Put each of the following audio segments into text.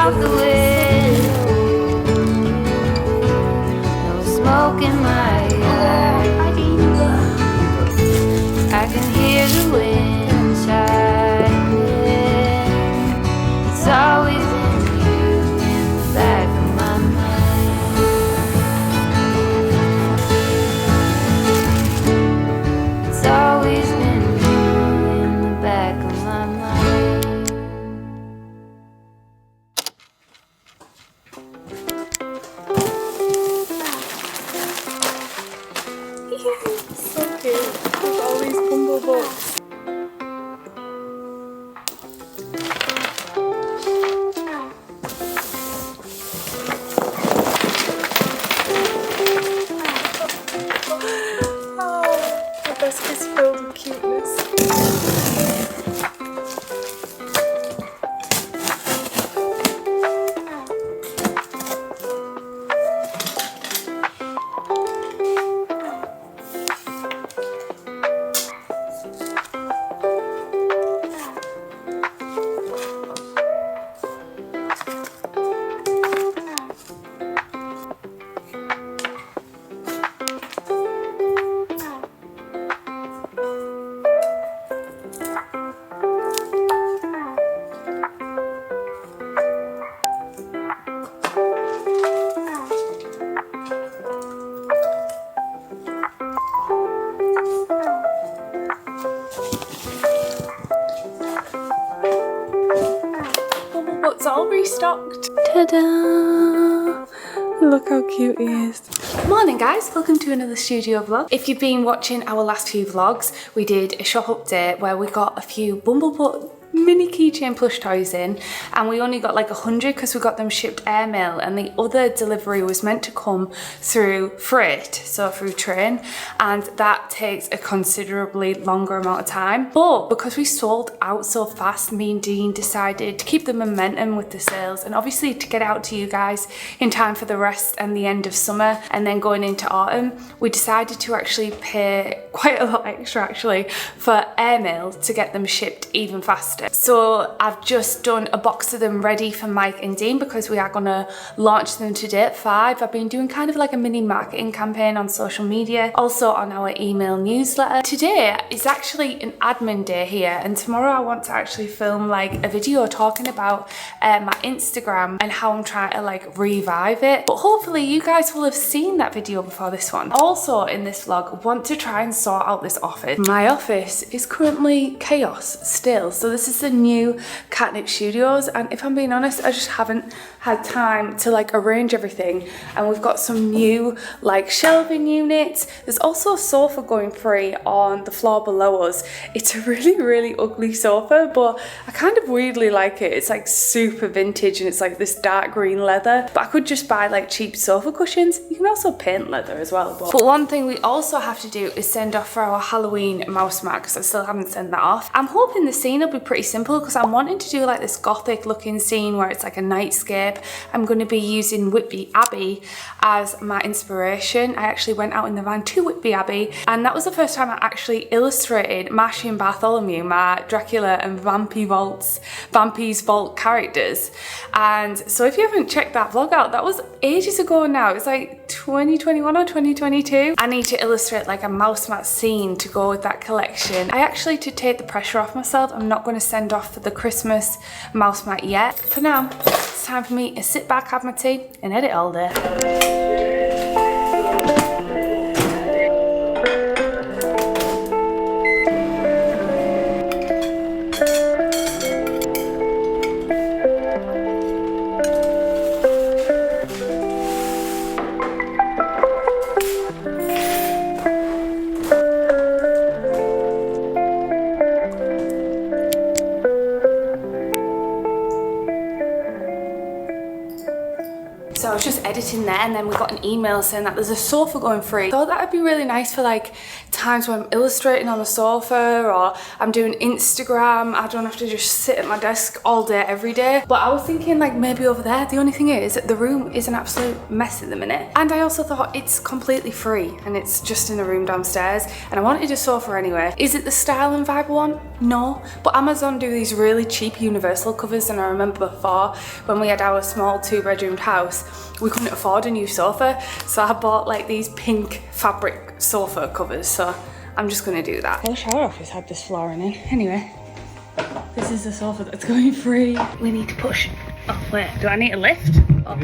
out the window, no smoke in my eyes. I can hear the wind chiming. It's always in you in the back of my mind. It's always been you in the back of my mind. So cute. With all these bumble books. Oh, the desk is filled with cuteness. It's all restocked. Ta-da! Look how cute he is. Morning guys, welcome to another studio vlog. If you've been watching our last few vlogs, we did a shop update where we got a few Bumblebutt mini keychain plush toys in, and we only got like 100 because we got them shipped airmail, and the other delivery was meant to come through freight, so through train, and that takes a considerably longer amount of time. But because we sold out so fast, me and Dean decided to keep the momentum with the sales and obviously to get out to you guys in time for the rest and the end of summer and then going into autumn. We decided to actually pay quite a lot extra actually for airmail to get them shipped even faster. So I've just done a box of them ready for Mike and Dean because we are gonna launch them today at 5. I've been doing kind of like a mini marketing campaign on social media, also on our email newsletter. Today is actually an admin day here, and tomorrow I want to actually film like a video talking about my Instagram and how I'm trying to like revive it. But hopefully you guys will have seen that video before this one. Also in this vlog, I want to try and sort out this office. My office is currently chaos still. So this is the new Katnipp Studios, and if I'm being honest, I just haven't had time to like arrange everything. And we've got some new like shelving units. There's also a sofa going free on the floor below us. It's a really ugly sofa, but I kind of weirdly like it. It's like super vintage and it's like this dark green leather, but I could just buy like cheap sofa cushions. You can also paint leather as well. But one thing we also have to do is send off for our Halloween mouse mat because I still haven't sent that off. I'm hoping the scene will be pretty simple because I'm wanting to do like this gothic looking scene where it's like a nightscape. I'm going to be using Whitby Abbey as my inspiration. I actually went out in the van to Whitby Abbey, and that was the first time I actually illustrated Mashy and Bartholomew, my Dracula and Vampy's Vault characters. And so if you haven't checked that vlog out, that was ages ago now. It's like 2021 or 2022. I need to illustrate like a mouse mat scene to go with that collection. I actually, to take the pressure off myself, I'm not going to send off for the Christmas mouse mat yet. For now, it's time for me to sit back, have my tea and edit all day. So I was just editing there, and then we got an email saying that there's a sofa going free. I thought that would be really nice for like times when I'm illustrating on the sofa or I'm doing Instagram, I don't have to just sit at my desk all day every day. But I was thinking like maybe over there. The only thing is the room is an absolute mess at the minute, and I also thought it's completely free and it's just in a room downstairs, and I wanted a sofa anyway. Is it the style and vibe I want? No, but Amazon do these really cheap universal covers, and I remember before when we had our small 2-bedroomed house, we couldn't afford a new sofa, so I bought like these pink fabric sofa covers, so I'm just gonna do that. Well, the shower office had this flooring in. Anyway, this is the sofa that's going free. We need to push. Oh wait, do I need a lift? Oh,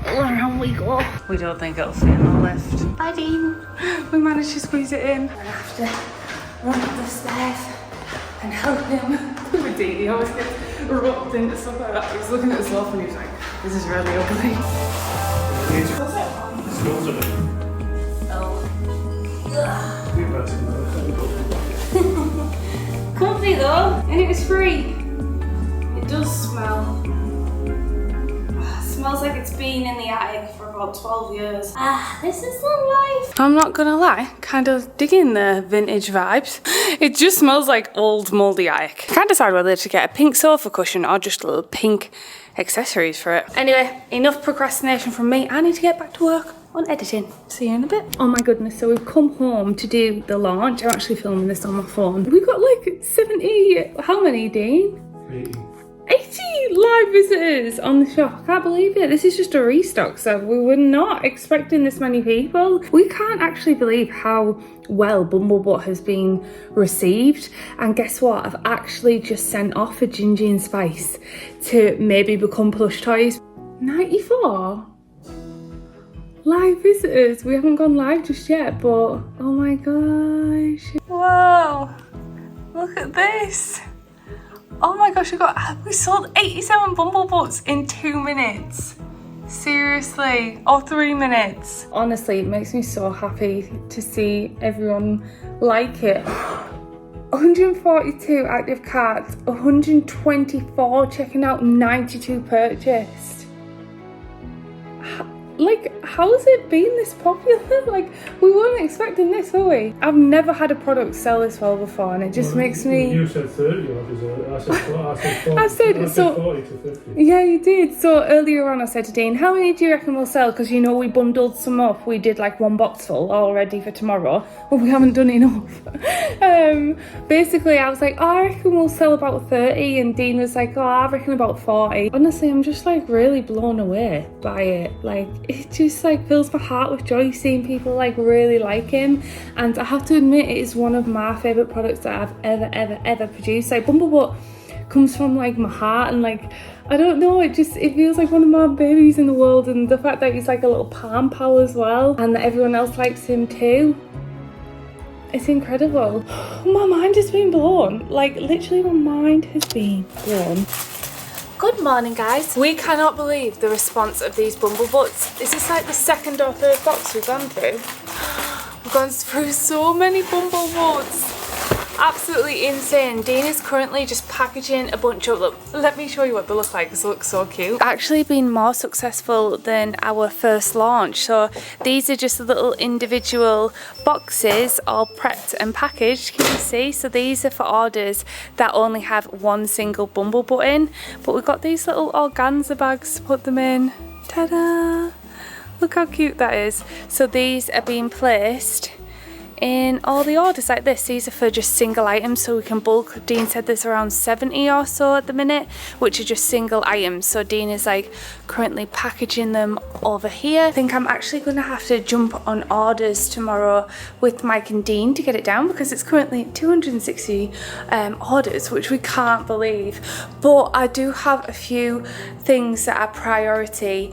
around we go. We don't think it'll fit in the lift. Bye, Dean. We managed to squeeze it in. I have to run up the stairs and help him. With Dean, he always gets roped into stuff like that. He was looking at the sofa and he was like, this is really ugly. Comfy though, and it was free. It does smell. Smells like it's been in the attic for about 12 years. This is the life. I'm not gonna lie, kind of digging the vintage vibes. It just smells like old mouldy attic. Can't decide whether to get a pink sofa cushion or just little pink accessories for it. Anyway, enough procrastination from me. I need to get back to work on editing. See you in a bit. Oh my goodness, so we've come home to do the launch. I'm actually filming this on my phone. We've got like 70, how many, Dean? 80 live visitors on the shop. I can't believe it. This is just a restock, so we were not expecting this many people. We can't actually believe how well Bumblebutt has been received. And guess what? I've actually just sent off a Gingy and Spice to maybe become plush toys. 94 live visitors. We haven't gone live just yet, but oh my gosh. Whoa, look at this. Oh my gosh, we sold 87 Bumblebutts in 2 minutes. Seriously, or 3 minutes. Honestly, it makes me so happy to see everyone like it. 142 active carts, 124 checking out, 92 purchased. Like, how has it been this popular? Like, we weren't expecting this, were we? I've never had a product sell this well before, and it just makes me... You said 30 orders, I said 40 to 50. Yeah, you did. So earlier on I said to Dean, how many do you reckon we'll sell? Because you know we bundled some up. We did like 1 box full all ready for tomorrow. Well, we haven't done enough. Basically, I was like, oh, I reckon we'll sell about 30. And Dean was like, oh, I reckon about 40. Honestly, I'm just like really blown away by it. Like, it just like fills my heart with joy seeing people like really like him. And I have to admit, it is one of my favourite products that I've ever produced. Like, Bumblebutt comes from like my heart, and like, I don't know, it feels like one of my babies in the world. And the fact that he's like a little palm pal as well, and that everyone else likes him too, it's incredible. My mind has been blown. Like, literally my mind has been blown. Good morning, guys. We cannot believe the response of these Bumblebutts. Is this like the 2nd or 3rd box we've gone through? We've gone through so many Bumblebutts. Absolutely insane. Dean is currently just packaging a bunch of them. Let me show you what they look like, because they look so cute. Actually been more successful than our first launch. So these are just little individual boxes all prepped and packaged, can you see? So these are for orders that only have 1 single Bumblebutt in. But we've got these little organza bags to put them in. Ta-da! Look how cute that is. So these are being placed in all the orders like this. These are for just single items, so we can bulk. Dean said there's around 70 or so at the minute, which are just single items. So Dean is like currently packaging them over here. I think I'm actually going to have to jump on orders tomorrow with Mike and Dean to get it down, because it's currently 260 orders, which we can't believe. But I do have a few things that are priority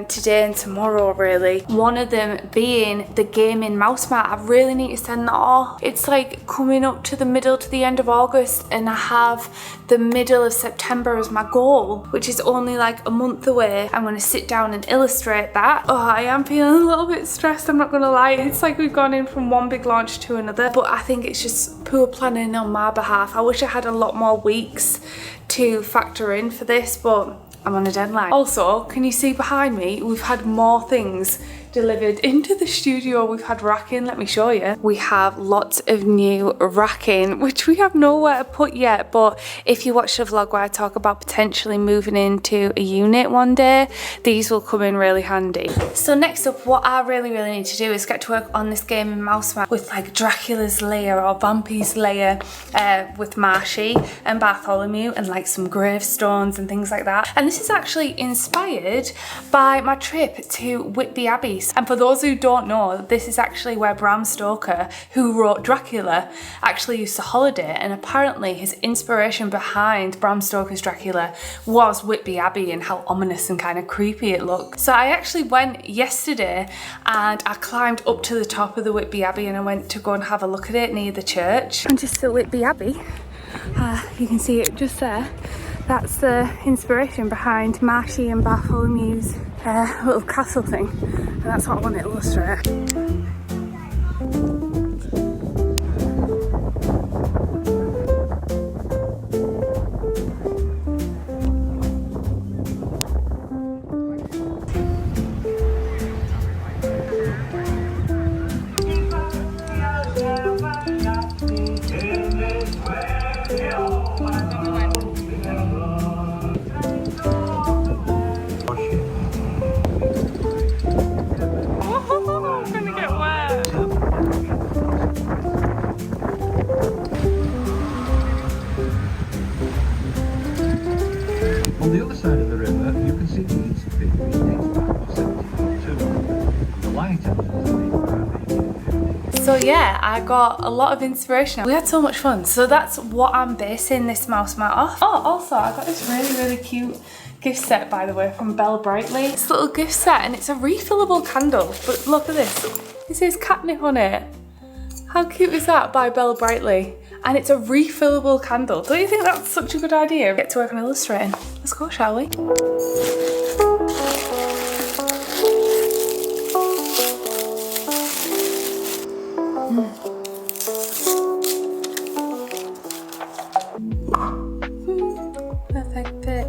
today and tomorrow, really. One of them being the gaming mouse mat. I really need to send that off. It's like coming up to the middle to the end of August, and I have the middle of September as my goal, which is only like a month away. I'm going to sit down and illustrate that. Oh, I am feeling a little bit stressed, I'm not going to lie. It's like we've gone in from one big launch to another, but I think it's just poor planning on my behalf. I wish I had a lot more weeks to factor in for this, but I'm on a deadline. Also, can you see behind me, we've had more things delivered into the studio. We've had racking, let me show you. We have lots of new racking, which we have nowhere to put yet, but if you watch the vlog where I talk about potentially moving into a unit one day, these will come in really handy. So next up, what I really need to do is get to work on this gaming mouse mat with like Dracula's lair or Vampy's lair with Marshy and Bartholomew and like some gravestones and things like that. And this is actually inspired by my trip to Whitby Abbey. And for those who don't know, this is actually where Bram Stoker, who wrote Dracula, actually used to holiday, and apparently his inspiration behind Bram Stoker's Dracula was Whitby Abbey and how ominous and kind of creepy it looked. So I actually went yesterday and I climbed up to the top of the Whitby Abbey and I went to go and have a look at it near the church. And just at Whitby Abbey, you can see it just there. That's the inspiration behind Marshy and Bartholomew's little castle thing, and that's what I want to illustrate. On the other side of the river, you can see the East Pit, which dates back to 1702. The lighthouse was made around 1850. So yeah, I got a lot of inspiration. We had so much fun. So that's what I'm basing this mouse mat off. Oh, also I got this really cute gift set, by the way, from Belle Brightly. It's a little gift set and it's a refillable candle. But look at this. It says Katnipp on it. How cute is that, by Belle Brightly? And it's a refillable candle. Don't you think that's such a good idea? Get to work on illustrating. Let's go, shall we? Perfect fit.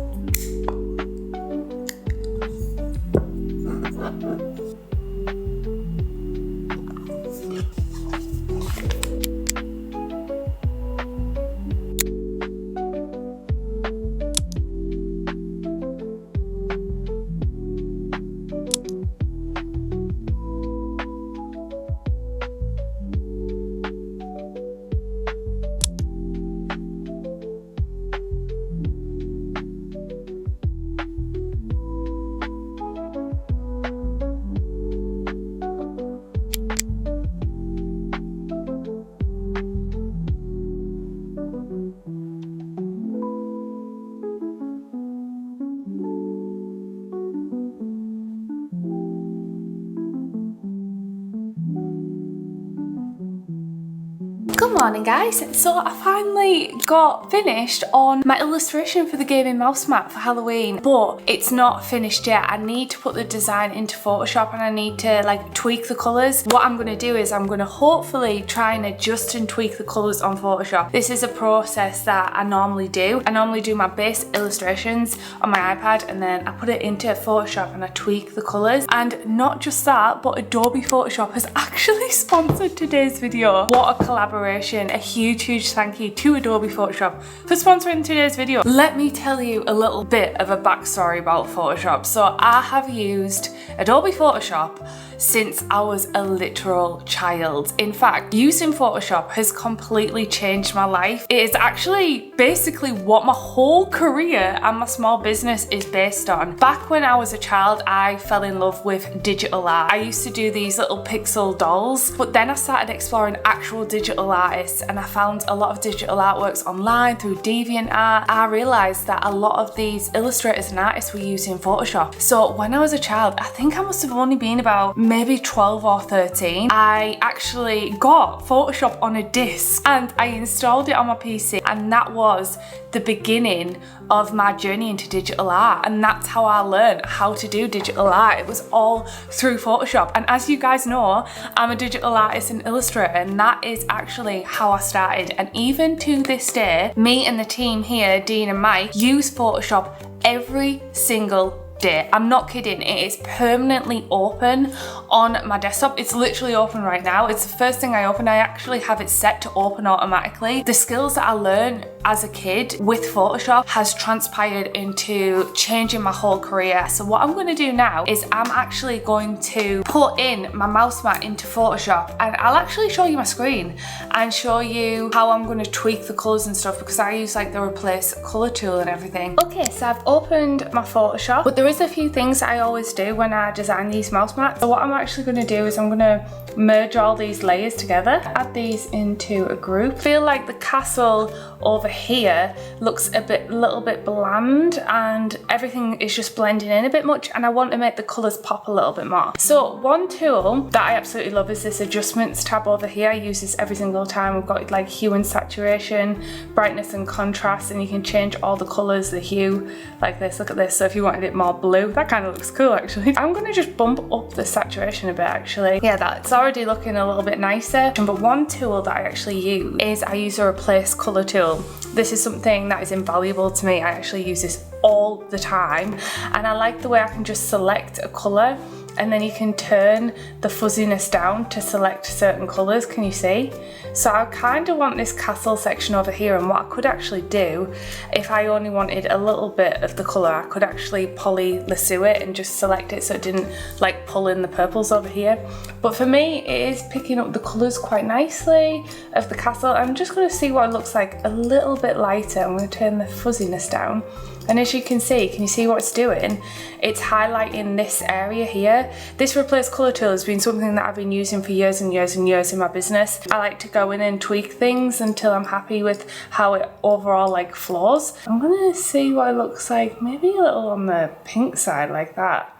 Good morning guys, so I finally got finished on my illustration for the gaming mouse mat for Halloween, but it's not finished yet. I need to put the design into Photoshop and I need to like tweak the colours. What I'm going to do is I'm going to hopefully try and adjust and tweak the colours on Photoshop. This is a process that I normally do. I normally do my base illustrations on my iPad and then I put it into Photoshop and I tweak the colours. And not just that, but Adobe Photoshop has actually sponsored today's video. What a collaboration. A huge thank you to Adobe Photoshop for sponsoring today's video. Let me tell you a little bit of a backstory about Photoshop. So I have used Adobe Photoshop since I was a literal child. In fact, using Photoshop has completely changed my life. It is actually basically what my whole career and my small business is based on. Back when I was a child, I fell in love with digital art. I used to do these little pixel dolls, but then I started exploring actual digital artists and I found a lot of digital artworks online through DeviantArt. I realized that a lot of these illustrators and artists were using Photoshop. So when I was a child, I think I must have only been about maybe 12 or 13, I actually got Photoshop on a disc and I installed it on my PC, and that was the beginning of my journey into digital art, and that's how I learned how to do digital art. It was all through Photoshop, and as you guys know, I'm a digital artist and illustrator, and that is actually how I started. And even to this day, me and the team here, Dean and Mike, use Photoshop every single day. I'm not kidding, it is permanently open on my desktop. It's literally open right now. It's the first thing I open. I actually have it set to open automatically. The skills that I learned as a kid with Photoshop has transpired into changing my whole career. So what I'm going to do now is I'm actually going to put in my mouse mat into Photoshop, and I'll actually show you my screen and show you how I'm going to tweak the colours and stuff, because I use like the replace colour tool and everything. Okay, so I've opened my Photoshop, but there is a few things I always do when I design these mouse mats. So what I'm actually going to do is I'm going to merge all these layers together, add these into a group. I feel like the castle over here looks a little bit bland and everything is just blending in a bit much, and I want to make the colours pop a little bit more. So one tool that I absolutely love is this adjustments tab over here. I use this every single time. We've got like hue and saturation, brightness and contrast, and you can change all the colours, the hue like this. Look at this. So if you wanted it more blue, that kind of looks cool actually. I'm going to just bump up the saturation a bit actually. Yeah, that's already looking a little bit nicer. But one tool that I actually use is I use a replace colour tool. This is something that is invaluable to me. I actually use this all the time, and I like the way I can just select a colour and then you can turn the fuzziness down to select certain colours. Can you see? So I kind of want this castle section over here, and what I could actually do if I only wanted a little bit of the colour, I could actually poly lasso it and just select it so it didn't like pull in the purples over here. But for me it is picking up the colours quite nicely of the castle. I'm just going to see what it looks like a little bit lighter. I'm going to turn the fuzziness down, and as you can you see what it's doing? It's highlighting this area here. This replace colour tool has been something that I've been using for years and years and years in my business. I like to go in and tweak things until I'm happy with how it overall like flows. I'm gonna see what it looks like, maybe a little on the pink side like that.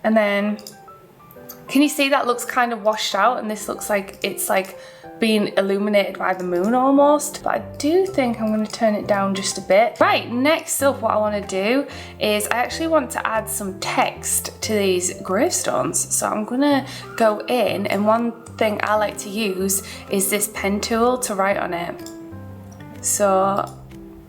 And then, can you see that looks kind of washed out, and this looks like it's like being illuminated by the moon almost. But I do think I'm going to turn it down just a bit. Right, next up what I want to do is I actually want to add some text to these gravestones. So I'm going to go in, and one thing I like to use is this pen tool to write on it. So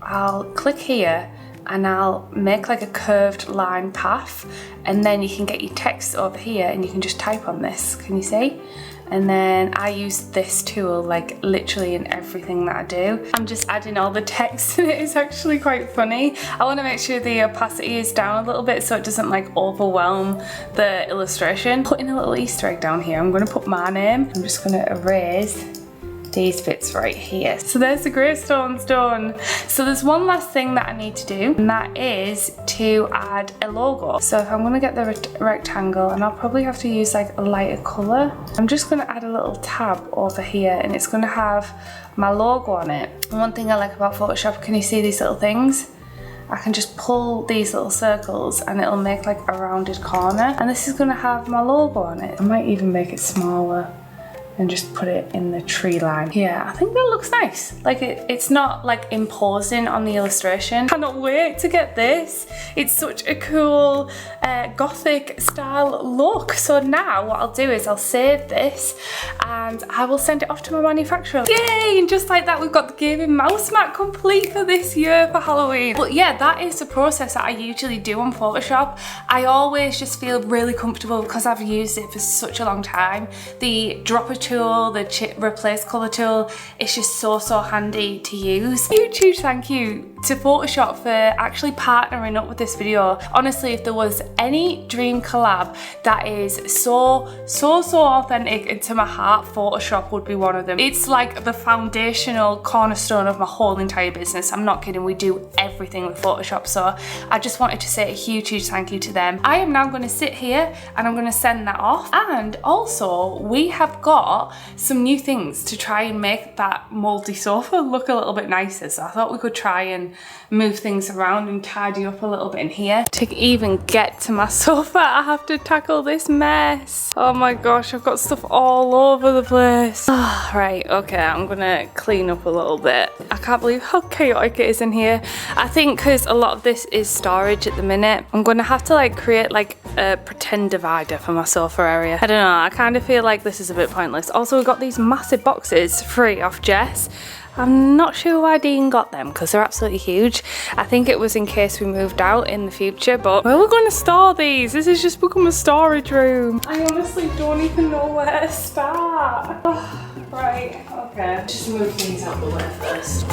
I'll click here and I'll make like a curved line path, and then you can get your text over here and you can just type on this. Can you see? And then I use this tool like literally in everything that I do. I'm just adding all the text and it is actually quite funny. I want to make sure the opacity is down a little bit so it doesn't like overwhelm the illustration. Putting a little Easter egg down here, I'm going to put my name. I'm just going to erase these bits right here. So there's the gravestones done. So there's one last thing that I need to do, and that is to add a logo. So if I'm going to get the rectangle, and I'll probably have to use like a lighter colour, I'm just going to add a little tab over here, and it's going to have my logo on it. And one thing I like about Photoshop, can you see these little things? I can just pull these little circles and it'll make like a rounded corner, and this is going to have my logo on it. I might even make it smaller and just put it in the tree line. Yeah, I think that looks nice. Like it's not like imposing on the illustration. Cannot wait to get this. It's such a cool gothic style look. So now what I'll do is I'll save this and I will send it off to my manufacturer. Yay! And just like that, we've got the gaming mouse mat complete for this year for Halloween. But yeah, that is the process that I usually do on Photoshop. I always just feel really comfortable because I've used it for such a long time. The dropper tool, the replace colour tool, it's just so handy to use. Huge thank you to Photoshop for actually partnering up with this video. Honestly, if there was any dream collab that is so authentic and to my heart, Photoshop would be one of them. It's like the foundational cornerstone of my whole entire business. I'm not kidding, we do everything with Photoshop, so I just wanted to say a huge thank you to them. I am now going to sit here and I'm going to send that off, and also we have got some new things to try and make that mouldy sofa look a little bit nicer, so I thought we could try and move things around and tidy up a little bit in here. To even get to my sofa, I have to tackle this mess. Oh my gosh, I've got stuff all over the place. Right, okay, I'm gonna clean up a little bit. I can't believe how chaotic it is in here. I think because a lot of this is storage at the minute, I'm gonna have to like create like a pretend divider for my sofa area. I don't know, I kind of feel like this is a bit pointless. Also, we've got these massive boxes free off Jess. I'm not sure why Dean got them because they're absolutely huge. I think it was in case we moved out in the future, but where are we going to store these? This has just become a storage room. I honestly don't even know where to start. Oh, right, okay. Just move these out the way first.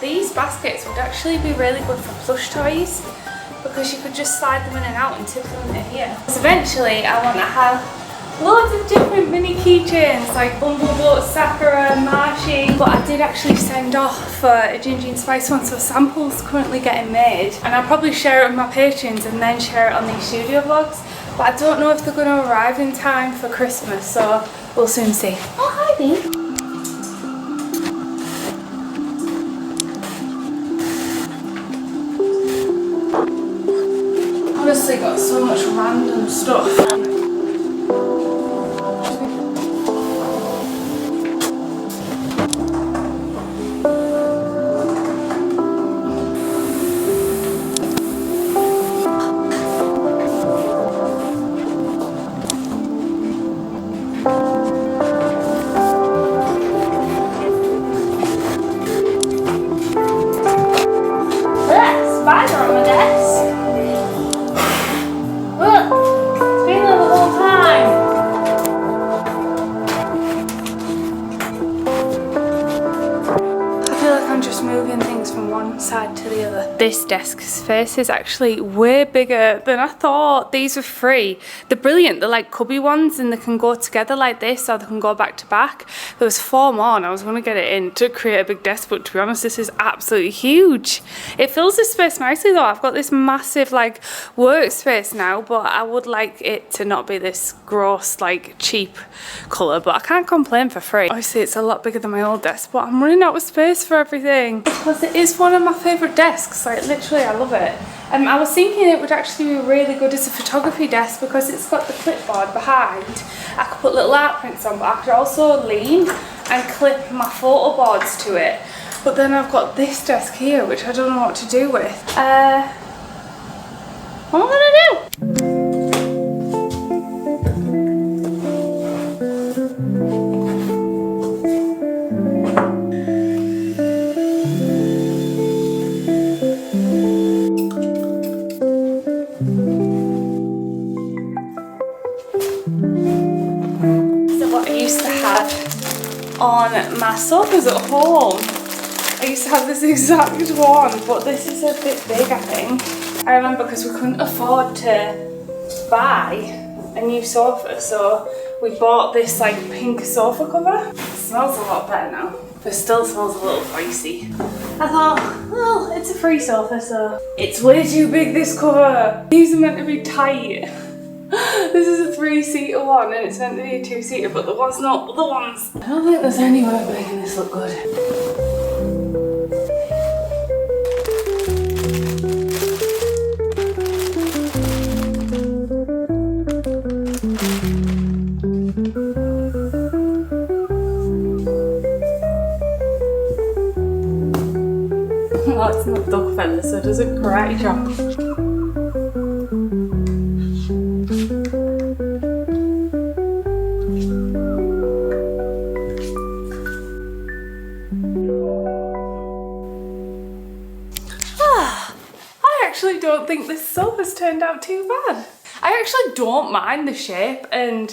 These baskets would actually be really good for plush toys because you could just slide them in and out and tip them in here. So eventually I want to have loads of different mini keychains like Bumbleboat, Sakura, Marshy, but I did actually send off for a Ginger and Spice one, so samples currently getting made, and I'll probably share it with my patrons and then share it on these studio vlogs, but I don't know if they're going to arrive in time for Christmas, so we'll soon see. Oh, hi Dee. Honestly got so much random stuff. Spider on my desk. Look, it's been there the whole time. I feel like I'm just moving things from one side to the other. This desk space is actually way bigger than I thought. These were free. They're brilliant. They're like cubby ones and they can go together like this or they can go back to back. There was 4 more and I was going to get it in to create a big desk, but to be honest, this is absolutely huge. It fills this space nicely though. I've got this massive like workspace now, but I would like it to not be this gross like cheap colour, but I can't complain for free. Obviously it's a lot bigger than my old desk, but I'm running out of space for everything because it is one of my favourite desks. Like literally I love it. I was thinking it would actually be really good as a photography desk because it's got the clipboard behind. I could put little art prints on, but I could also lean and clip my photo boards to it. But then I've got this desk here, which I don't know what to do with. What am I gonna do? On my sofas at home, I used to have this exact one, but this is a bit big I think. I remember because we couldn't afford to buy a new sofa, so we bought this like pink sofa cover. It smells a lot better now, but still smells a little pricey. I thought, well, it's a free sofa, so it's way too big, this cover. These are meant to be tight. This is a 3-seater one and it's meant to be a 2-seater, but there was no other ones. I don't think there's any way of making this look good. Oh, it's not duck feather, so it does a karate chop. I don't think this sofa's turned out too bad. I actually don't mind the shape and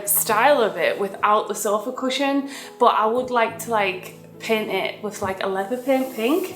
style of it without the sofa cushion, but I would like to like paint it with like a leather paint pink.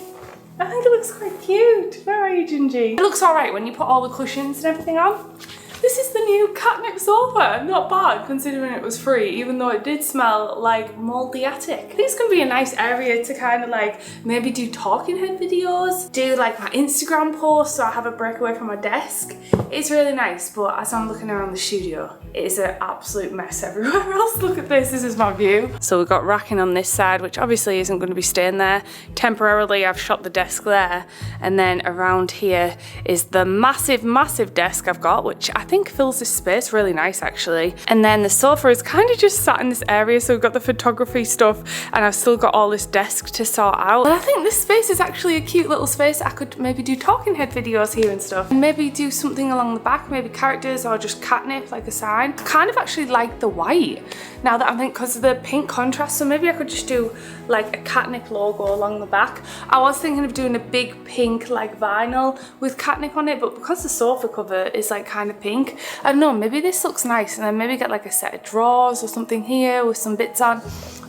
I think it looks quite cute. Where are you, Gingy? It looks alright when you put all the cushions and everything on. This This is the new Katnipp sofa. Not bad considering it was free, even though it did smell like mouldy attic. I think it's gonna be a nice area to kind of like maybe do talking head videos, do like my Instagram posts so I have a break away from my desk. It's really nice, but as I'm looking around the studio, it is an absolute mess everywhere else. Look at this is my view. So we've got racking on this side, which obviously isn't going to be staying there. Temporarily, I've shot the desk there. And then around here is the massive, massive desk I've got, which I think fills this space really nice actually. And then the sofa is kind of just sat in this area. So we've got the photography stuff and I've still got all this desk to sort out. But I think this space is actually a cute little space. I could maybe do talking head videos here and stuff. And maybe do something along the back, maybe characters or just Katnipp, like a sign. I kind of actually like the white now that I think because of the pink contrast, so maybe I could just do like a Katnipp logo along the back. I was thinking of doing a big pink like vinyl with Katnipp on it, but because the sofa cover is like kind of pink, I don't know, maybe this looks nice and then maybe get like a set of drawers or something here with some bits on.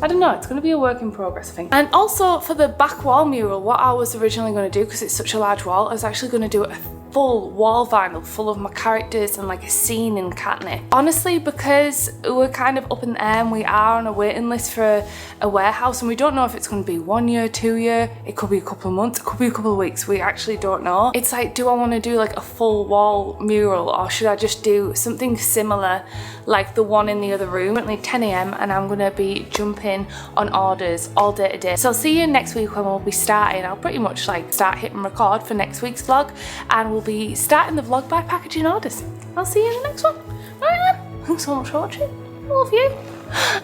I don't know, it's going to be a work in progress I think. And also for the back wall mural, what I was originally going to do, because it's such a large wall, I was actually going to do a full wall vinyl full of my characters and like a scene in Katnipp. Honestly, because we're kind of up in the air and we are on a waiting list for a warehouse and we don't know if it's going to be 1 year, 2 year, it could be a couple of months, it could be a couple of weeks, we actually don't know. It's like, do I want to do like a full wall mural or should I just do something similar like the one in the other room? Currently 10 AM and I'm going to be jumping on orders all day today. So I'll see you next week when we'll be starting. I'll pretty much like start hitting record for next week's vlog and we'll be starting the vlog by packaging orders. I'll see you in the next one. Alright then, thanks so much for watching. I love you.